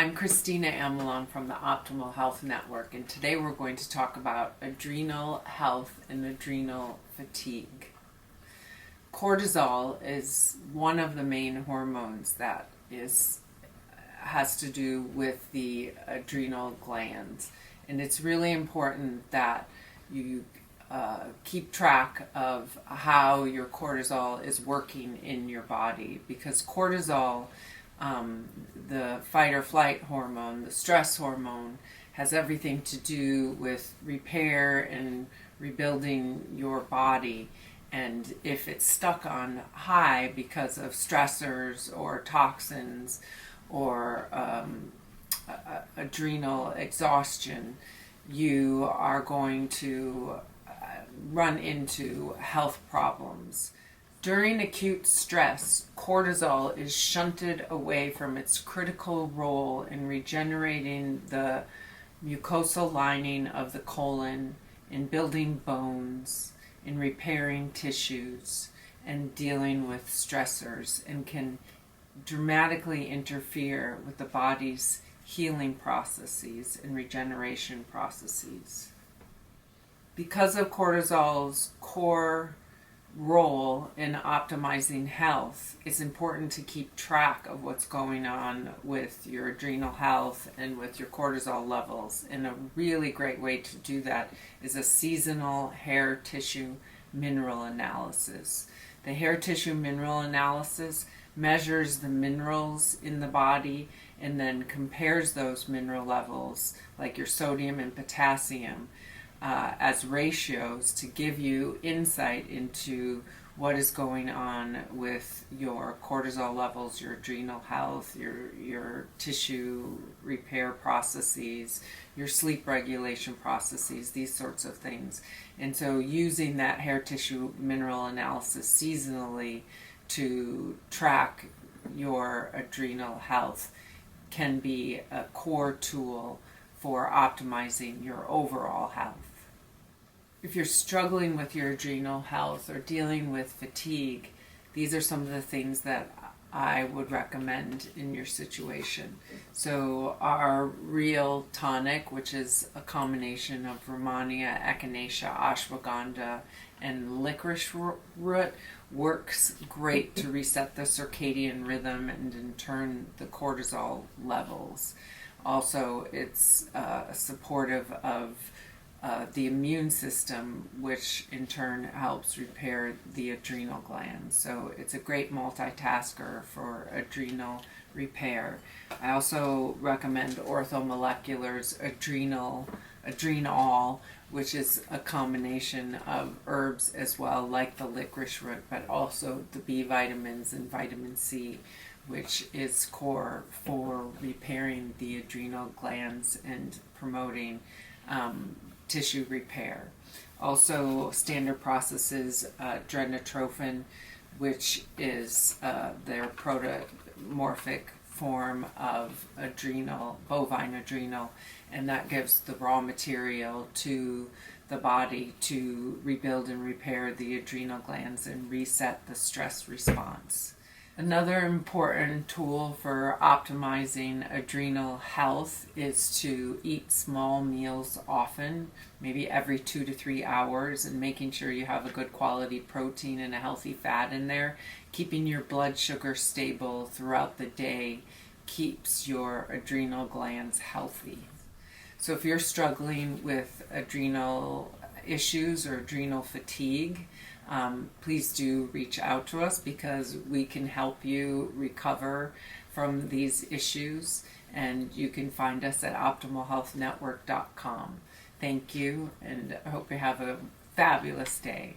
I'm Kristina Amelong from the Optimal Health Network, and today we're going to talk about adrenal health and adrenal fatigue. Cortisol is one of the main hormones that has to do with the adrenal glands, and it's really important that you keep track of how your cortisol is working in your body, because cortisol, the fight or flight hormone, the stress hormone, has everything to do with repair and rebuilding your body. And if it's stuck on high because of stressors or toxins or adrenal exhaustion, you are going to run into health problems. During acute stress, cortisol is shunted away from its critical role in regenerating the mucosal lining of the colon, in building bones, in repairing tissues, and dealing with stressors, and can dramatically interfere with the body's healing processes and regeneration processes. Because of cortisol's core role in optimizing health, it's important to keep track of what's going on with your adrenal health and with your cortisol levels. And a really great way to do that is a seasonal hair tissue mineral analysis. The hair tissue mineral analysis measures the minerals in the body and then compares those mineral levels, like your sodium and potassium, as ratios to give you insight into what is going on with your cortisol levels, your adrenal health, your tissue repair processes, your sleep regulation processes, these sorts of things. And so using that hair tissue mineral analysis seasonally to track your adrenal health can be a core tool for optimizing your overall health. If you're struggling with your adrenal health or dealing with fatigue, these are some of the things that I would recommend in your situation. So our real tonic, which is a combination of Rehmannia, echinacea, ashwagandha, and licorice root, works great to reset the circadian rhythm and in turn the cortisol levels. Also, it's supportive of the immune system, which in turn helps repair the adrenal glands. So it's a great multitasker for adrenal repair. I also recommend Ortho Molecular's Adren-All, which is a combination of herbs as well, like the licorice root, but also the B vitamins and vitamin C, which is core for repairing the adrenal glands and promoting tissue repair. Also, Standard Processes Drenatrophin, which is their protomorphic form of bovine adrenal, and that gives the raw material to the body to rebuild and repair the adrenal glands and reset the stress response. Another important tool for optimizing adrenal health is to eat small meals often, maybe every 2 to 3 hours, and making sure you have a good quality protein and a healthy fat in there. Keeping your blood sugar stable throughout the day keeps your adrenal glands healthy. So if you're struggling with adrenal issues or adrenal fatigue, please do reach out to us, because we can help you recover from these issues, and you can find us at optimalhealthnetwork.com. Thank you, and I hope you have a fabulous day.